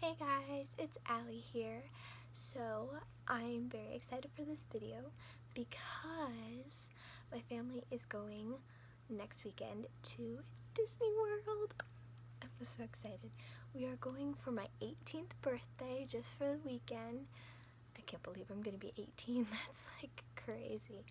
Hey guys, it's Allie here. So I'm very excited for this video because my family is going next weekend to Disney World. I'm so excited. We are going for my 18th birthday just for the weekend. I can't believe I'm gonna be 18. That's like crazy.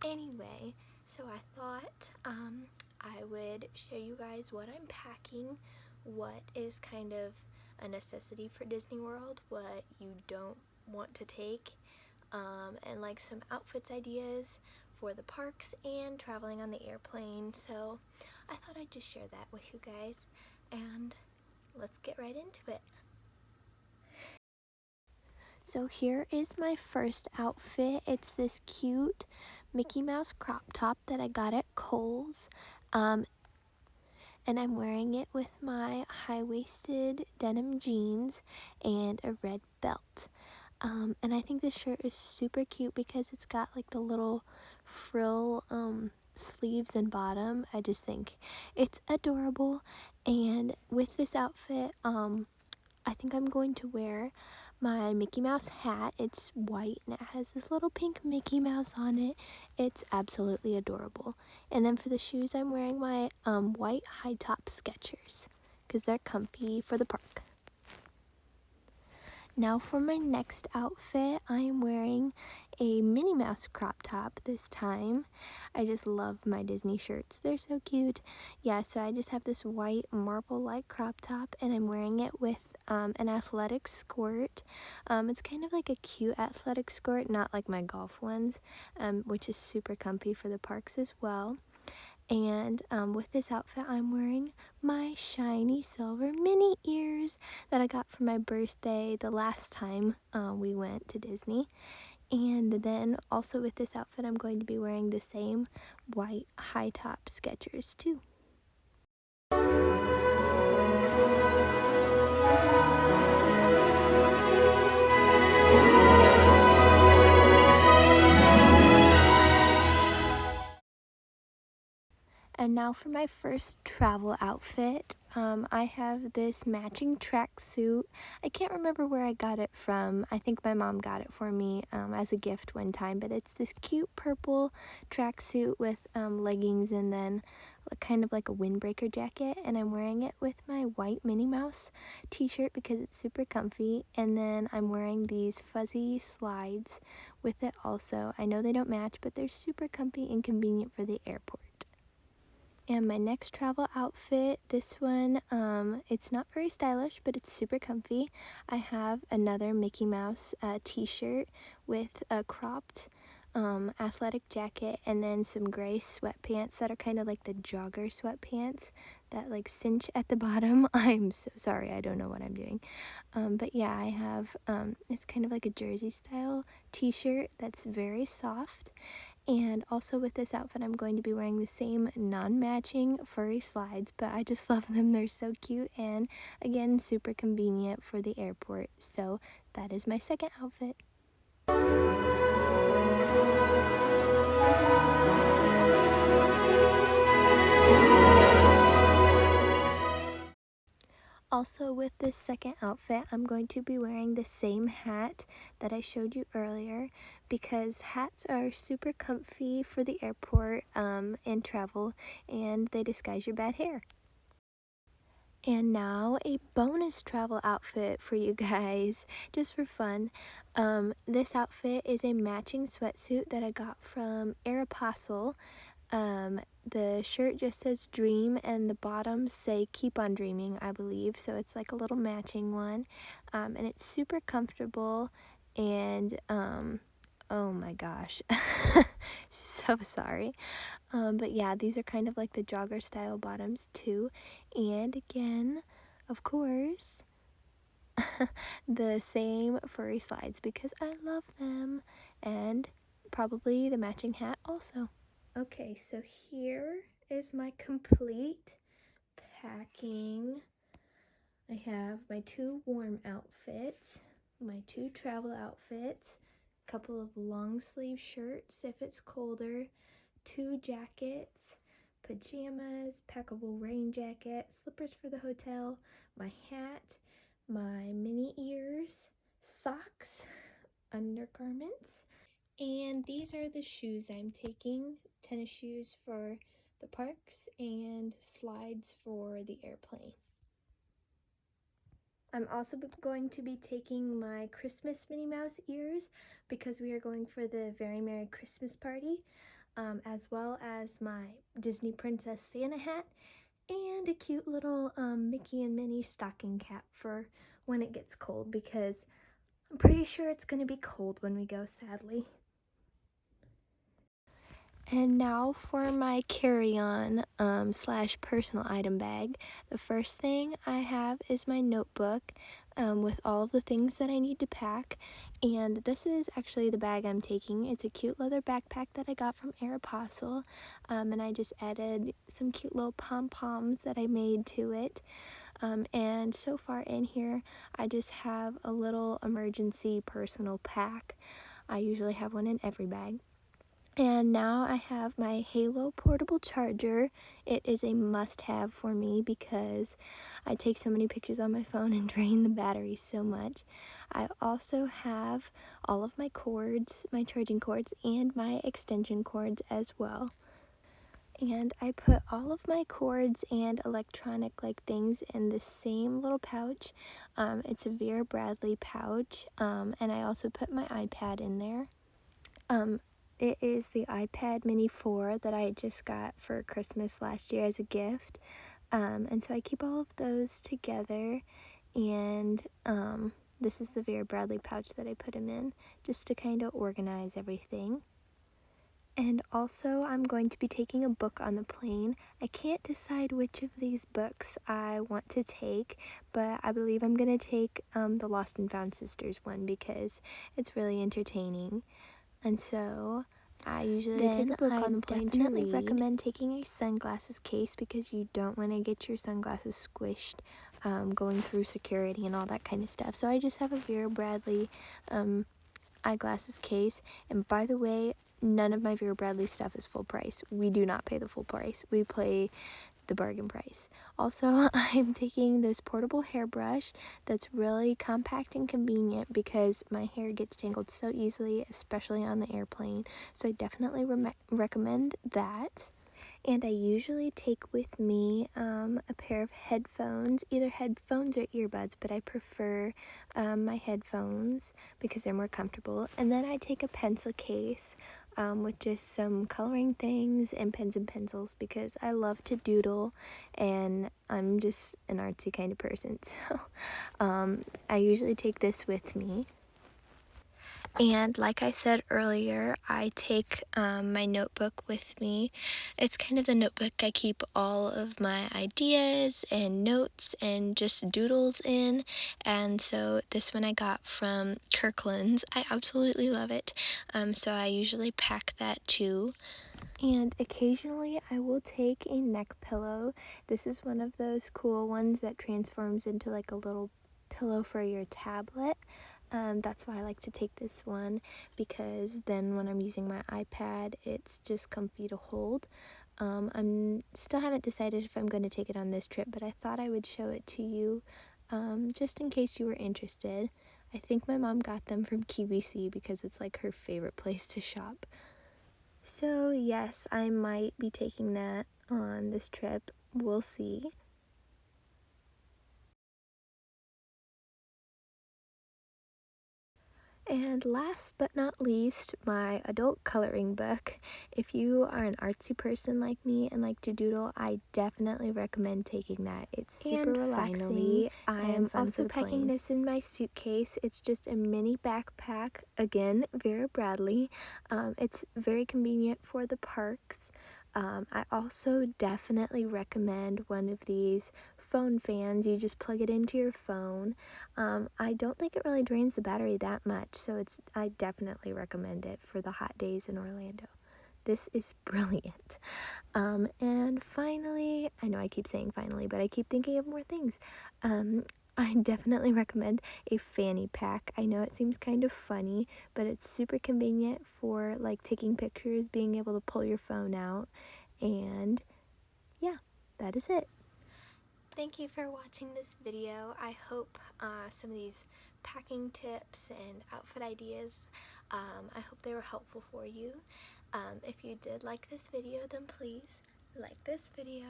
Anyway, so I thought I would show you guys what I'm packing, what is kind of a necessity for Disney World, what you don't want to take, and like some outfits ideas for the parks and traveling on the airplane. So I thought I'd just share that with you guys, and let's get right into it. So here is my first outfit. It's this cute Mickey Mouse crop top that I got at Kohl's. And I'm wearing it with my high-waisted denim jeans and a red belt. And I think this shirt is super cute because it's got like the little frill sleeves and bottom. I just think it's adorable. And with this outfit, I think I'm going to wear my Mickey Mouse hat. It's white and it has this little pink Mickey Mouse on it. It's absolutely adorable. And then for the shoes, I'm wearing my white high top Skechers because they're comfy for the park. Now for my next outfit, I am wearing a Minnie Mouse crop top this time. I just love my Disney shirts. They're so cute. Yeah, so I just have this white marble-like crop top and I'm wearing it with an athletic skirt. It's kind of like a cute athletic skirt, not like my golf ones, which is super comfy for the parks as well. And with this outfit, I'm wearing my shiny silver mini ears that I got for my birthday the last time we went to Disney. And then also with this outfit, I'm going to be wearing the same white high top Skechers too. And now for my first travel outfit, I have this matching tracksuit. I can't remember where I got it from. I think my mom got it for me as a gift one time, but it's this cute purple tracksuit with leggings and then kind of like a windbreaker jacket, and I'm wearing it with my white Minnie Mouse t-shirt because it's super comfy, and then I'm wearing these fuzzy slides with it also. I know they don't match, but they're super comfy and convenient for the airport. And my next travel outfit, this one, it's not very stylish, but it's super comfy. I have another Mickey Mouse t-shirt with a cropped athletic jacket and then some gray sweatpants that are kind of like the jogger sweatpants that like cinch at the bottom. I'm so sorry, I don't know what I'm doing. But yeah, I have, it's kind of like a jersey style t-shirt that's very soft. And also with this outfit, I'm going to be wearing the same non-matching furry slides, but I just love them. They're so cute and, again, super convenient for the airport. So that is my second outfit. Also with this second outfit, I'm going to be wearing the same hat that I showed you earlier because hats are super comfy for the airport and travel, and they disguise your bad hair. And now a bonus travel outfit for you guys, just for fun. This outfit is a matching sweatsuit that I got from Aeropostale. The shirt just says dream and the bottoms say keep on dreaming, I believe, so it's like a little matching one, and it's super comfortable, and oh my gosh, so sorry, but yeah, these are kind of like the jogger style bottoms too, and again, of course, the same furry slides because I love them, and probably the matching hat also. Okay, so here is my complete packing. I have my 2 warm outfits, my 2 travel outfits, a couple of long sleeve shirts if it's colder, 2 jackets, pajamas, packable rain jacket, slippers for the hotel, my hat, my mini ears, socks, undergarments, and these are the shoes I'm taking. Tennis shoes for the parks and slides for the airplane. I'm also going to be taking my Christmas Minnie Mouse ears because we are going for the Very Merry Christmas party, as well as my Disney Princess Santa hat and a cute little Mickey and Minnie stocking cap for when it gets cold, because I'm pretty sure it's going to be cold when we go, sadly. And now for my carry-on slash personal item bag. The first thing I have is my notebook with all of the things that I need to pack. And this is actually the bag I'm taking. It's a cute leather backpack that I got from Aeropostale. And I just added some cute little pom-poms that I made to it. And so far in here, I just have a little emergency personal pack. I usually have one in every bag. And now I have my Halo portable charger. It is a must-have for me because I take so many pictures on my phone and drain the battery so much. I also have all of my cords, my charging cords, and my extension cords as well. And I put all of my cords and electronic things in the same little pouch. It's a Vera Bradley pouch, and I also put my iPad in there. It is the iPad Mini 4 that I just got for Christmas last year as a gift. And so I keep all of those together, and this is the Vera Bradley pouch that I put them in, just to kind of organize everything. And also, I'm going to be taking a book on the plane. I can't decide which of these books I want to take, but I believe I'm going to take the Lost and Found Sisters one because it's really entertaining. And so I usually take a book on the plane to read. I definitely recommend taking a sunglasses case because you don't want to get your sunglasses squished going through security and all that kind of stuff. So I just have a Vera Bradley eyeglasses case. And by the way, none of my Vera Bradley stuff is full price. We do not pay the full price. We pay the bargain price. Also, I'm taking this portable hairbrush that's really compact and convenient because my hair gets tangled so easily, especially on the airplane. So I definitely recommend that. And I usually take with me a pair of headphones, either headphones or earbuds, but I prefer my headphones because they're more comfortable. And then I take a pencil case with just some coloring things and pens and pencils because I love to doodle and I'm just an artsy kind of person. So I usually take this with me. And like I said earlier, I take my notebook with me. It's kind of the notebook I keep all of my ideas and notes and just doodles in. And so this one I got from Kirkland's. I absolutely love it. So I usually pack that too. And occasionally I will take a neck pillow. This is one of those cool ones that transforms into like a little pillow for your tablet. That's why I like to take this one, because then when I'm using my iPad, it's just comfy to hold. I'm still haven't decided if I'm going to take it on this trip, but I thought I would show it to you just in case you were interested. I think my mom got them from QVC because it's like her favorite place to shop. So yes, I might be taking that on this trip. We'll see. And last but not least, my adult coloring book. If you are an artsy person like me and like to doodle, I definitely recommend taking that. It's super relaxing. Finally, I am also packing this in my suitcase. It's just a mini backpack. Again, Vera Bradley. It's very convenient for the parks. I also definitely recommend one of these phone fans. You just plug it into your phone. I don't think it really drains the battery that much, so I definitely recommend it for the hot days in Orlando. This is brilliant. And finally, I know I keep saying finally, but I keep thinking of more things. I definitely recommend a fanny pack. I know it seems kind of funny, but it's super convenient for like taking pictures, being able to pull your phone out, and yeah, that is it. thank you for watching this video. I hope some of these packing tips and outfit ideas, I hope they were helpful for you. If you did like this video, then please like this video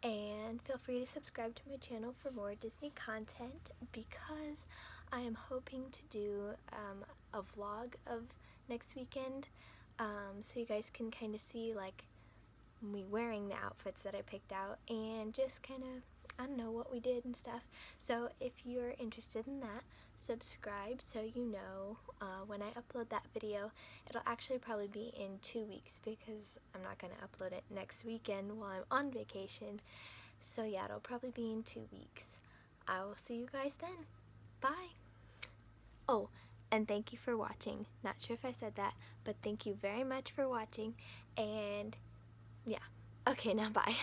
and feel free to subscribe to my channel for more Disney content, because I am hoping to do a vlog of next weekend, so you guys can kind of see like me wearing the outfits that I picked out and just kind of, I don't know, what we did and stuff. So if you're interested in that, subscribe so you know when I upload that video. It'll actually probably be in 2 weeks because I'm not going to upload it next weekend while I'm on vacation. So yeah, it'll probably be in 2 weeks. I will see you guys then. Bye! Oh, and thank you for watching. Not sure if I said that, but thank you very much for watching, and yeah. Okay, now bye.